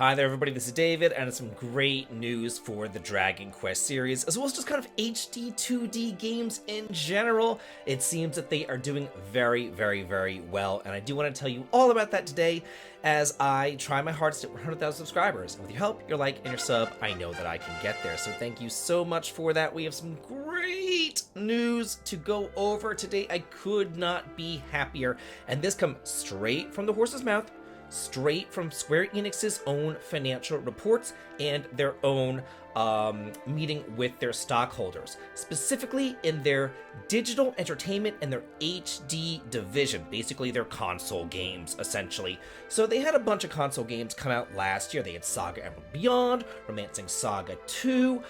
Hi there everybody, this is David, and it's some great news for the Dragon Quest series, as well as just kind of HD 2D games in general. It seems that they are doing very well, and I do want to tell you all about that today as I try my hardest to hit 100,000 subscribers. And with your help, your like, and your sub, I know that I can get there. So thank you so much for that. We have some great news to go over today. I could not be happier, and this comes straight from the horse's mouth, straight from Square Enix's own financial reports and their own meeting with their stockholders, specifically in their digital entertainment and their HD division, basically their console games, essentially. So they had a bunch of console games come out last year. They had Saga Emerald Beyond, Romancing Saga 2,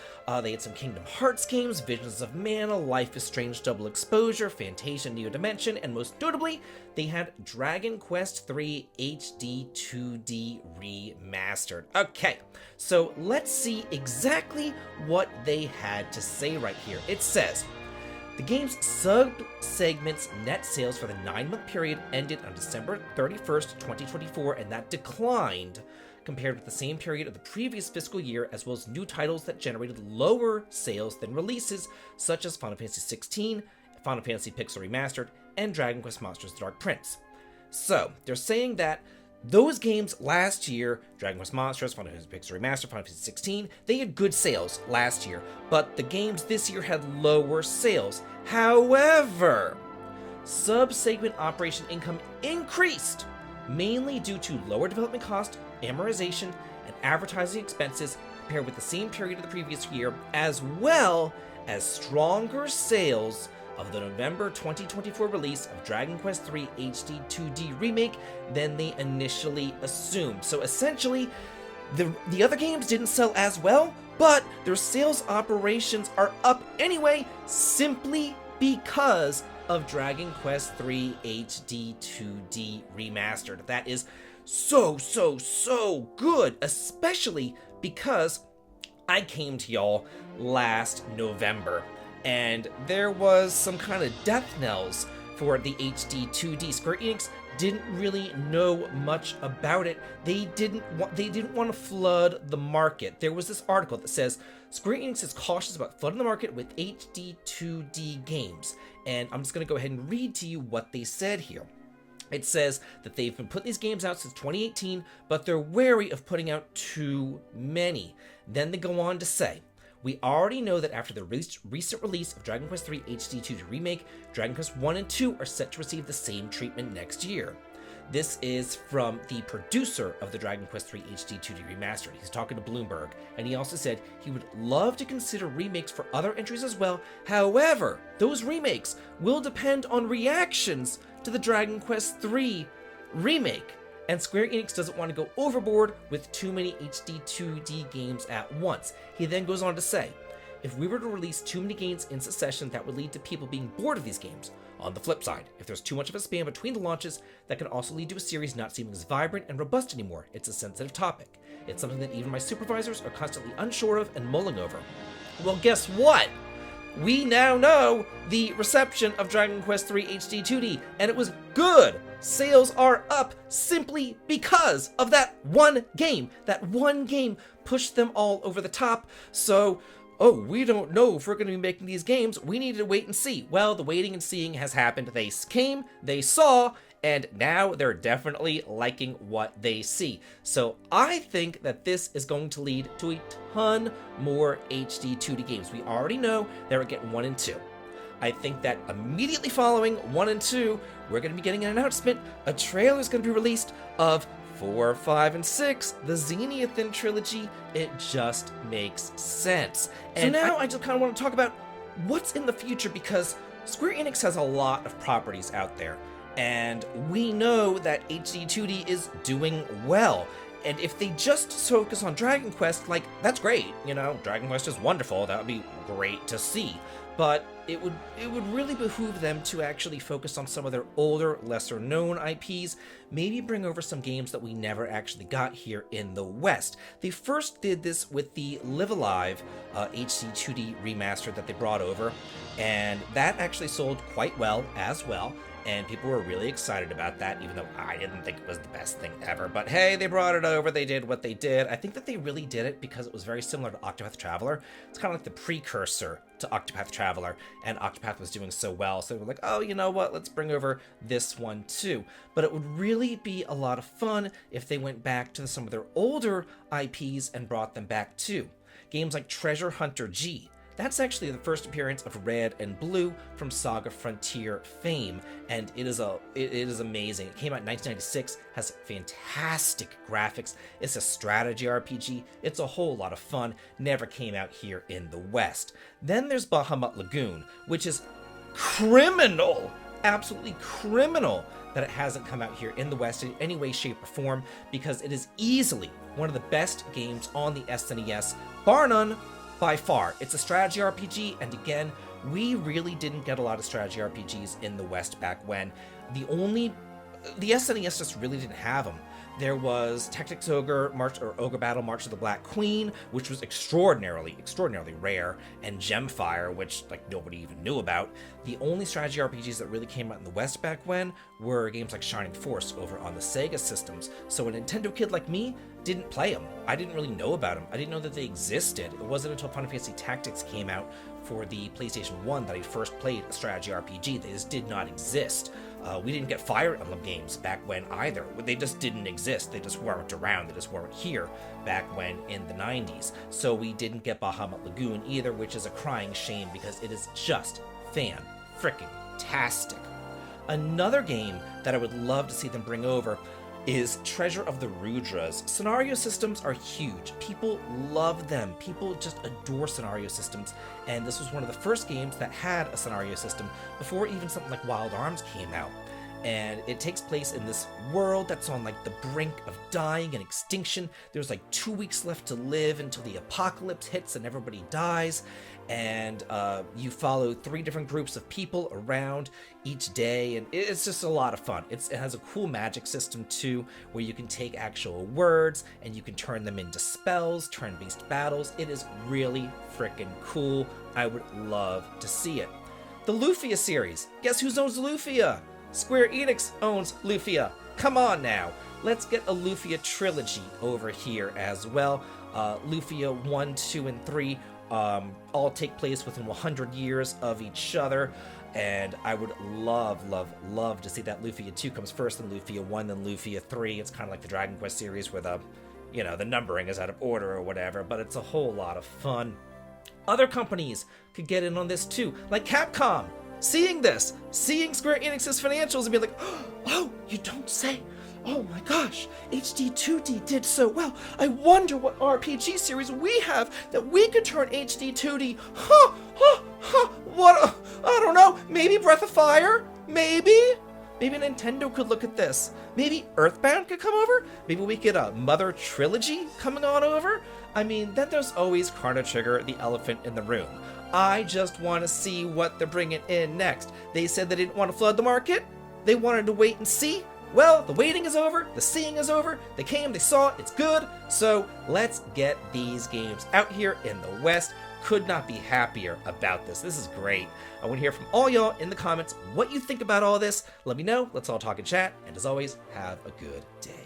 they had some Kingdom Hearts games, Visions of Mana, Life is Strange Double Exposure, Fantasia Neo Dimension, and most notably, they had Dragon Quest III HD 2D Remastered. Okay, so let's see exactly what they had to say right here. It says, the game's sub-segment's net sales for the 9-month period ended on December 31st, 2024, and that declined compared with the same period of the previous fiscal year, as well as new titles that generated lower sales than releases such as Final Fantasy XVI, Final Fantasy Pixel Remastered, and Dragon Quest Monsters: The Dark Prince. So, they're saying that those games last year, Dragon Quest Monsters, Final Fantasy Pixel Remastered, Final Fantasy XVI, they had good sales last year, but the games this year had lower sales. However, sub-segment operation income increased, mainly due to lower development cost, amortization, and advertising expenses compared with the same period of the previous year, as well as stronger sales of the November 2024 release of Dragon Quest III HD 2D Remake than they initially assumed. So essentially, the other games didn't sell as well, but their sales operations are up anyway, simply because of Dragon Quest III HD 2D Remastered. That is so good, especially because I came to y'all last November, and there was some kind of death knells for the HD 2D. Square Enix didn't really know much about it. They didn't want to flood the market. There was this article that says Square Enix is cautious about flooding the market with HD 2D games, and I'm just going to go ahead and read to you what they said here. It says that they've been putting these games out since 2018, but they're wary of putting out too many. Then they go on to say, we already know that after the recent release of Dragon Quest III HD 2D Remake, Dragon Quest 1 and 2 are set to receive the same treatment next year. This is from the producer of the Dragon Quest III HD 2D Remastered. He's talking to Bloomberg, and he also said he would love to consider remakes for other entries as well. However, those remakes will depend on reactions to the Dragon Quest III Remake, and Square Enix doesn't want to go overboard with too many HD 2D games at once. He then goes on to say, if we were to release too many games in succession, that would lead to people being bored of these games. On the flip side, if there's too much of a span between the launches, that can also lead to a series not seeming as vibrant and robust anymore. It's a sensitive topic. It's something that even my supervisors are constantly unsure of and mulling over. Well, guess what? We now know the reception of Dragon Quest III HD 2D, and it was good. Sales are up simply because of that one game. That one game pushed them all over the top. So, we don't know if we're going to be making these games. We need to wait and see. Well, the waiting and seeing has happened. They came, they saw, and now they're definitely liking what they see. So I think that this is going to lead to a ton more HD 2D games. We already know that we're getting 1 and 2. I think that immediately following 1 and 2, we're going to be getting an announcement. A trailer is going to be released of 4, 5, and 6, the Zenithon trilogy. It just makes sense. And so now I just kind of want to talk about what's in the future, because Square Enix has a lot of properties out there, and we know that HD 2D is doing well. And if they just focus on Dragon Quest, like, that's great. You know, Dragon Quest is wonderful. That would be great to see. But it would really behoove them to actually focus on some of their older, lesser-known IPs, maybe bring over some games that we never actually got here in the West. They first did this with the Live Alive HD 2D remaster that they brought over, and that actually sold quite well as well. and people were really excited about that, even though I didn't think it was the best thing ever. But hey, they brought it over, they did what they did. I think that they really did it because it was very similar to Octopath Traveler. It's kind of like the precursor to Octopath Traveler, and Octopath was doing so well, so they were like, oh, you know what, let's bring over this one too. But it would really be a lot of fun if they went back to some of their older IPs and brought them back too. Games like Treasure Hunter G. That's actually the first appearance of Red and Blue from Saga Frontier fame, and it is amazing. It came out in 1996, has fantastic graphics. It's a strategy RPG. It's a whole lot of fun. Never came out here in the West. Then there's Bahamut Lagoon, which is criminal, absolutely criminal that it hasn't come out here in the West in any way, shape, or form, because it is easily one of the best games on the SNES, bar none. By far. It's a strategy RPG, and again, we really didn't get a lot of strategy RPGs in the West back when. The SNES just really didn't have them. There was Tactics Ogre Ogre Battle March of the Black Queen, which was extraordinarily rare, and Gemfire, which like nobody even knew about. The only strategy RPGs that really came out in the West back when were games like Shining Force over on the Sega systems. So a Nintendo kid like me didn't play them. I didn't really know about them. I didn't know that they existed. It wasn't until Final Fantasy Tactics came out for the PlayStation 1 that I first played a strategy RPG. They just did not exist. We didn't get Fire Emblem games back when either. They just didn't exist. They just weren't around. They just weren't here back when in the 90s. So we didn't get Bahamut Lagoon either, which is a crying shame because it is just fan-frickin-tastic. Another game that I would love to see them bring over is Treasure of the Rudras. Scenario systems are huge. People love them. People just adore scenario systems, and this was one of the first games that had a scenario system before even something like Wild Arms came out. And it takes place in this world that's on like the brink of dying and extinction. There's like 2 weeks left to live until the apocalypse hits and everybody dies. And you follow 3 different groups of people around each day, and it's just a lot of fun. It has a cool magic system too, where you can take actual words and you can turn them into spells, turn-based battles. It is really freaking cool. I would love to see it. The Lufia series. Guess who owns Lufia? Square Enix owns Lufia. Come on now. Let's get a Lufia trilogy over here as well. Lufia 1, 2, and 3 all take place within 100 years of each other, and I would love to see that Lufia 2 comes first, then Lufia 1, then Lufia 3. It's kind of like the Dragon Quest series where the numbering is out of order or whatever, but it's a whole lot of fun. Other companies could get in on this too, like Capcom. Seeing Square Enix's financials and be like, oh, you don't say. Oh my gosh, HD2D did so well. I wonder what RPG series we have that we could turn HD2D. I don't know, maybe Breath of Fire? Maybe Nintendo could look at this. Maybe Earthbound could come over? Maybe we get a Mother Trilogy coming on over? I mean, then there's always Chrono Trigger, the elephant in the room. I just want to see what they're bringing in next. They said they didn't want to flood the market. They wanted to wait and see. Well, the waiting is over, the seeing is over, they came, they saw it, it's good, so let's get these games out here in the West. Could not be happier about this. This is great. I want to hear from all y'all in the comments what you think about all this. Let me know, let's all talk and chat, and as always, have a good day.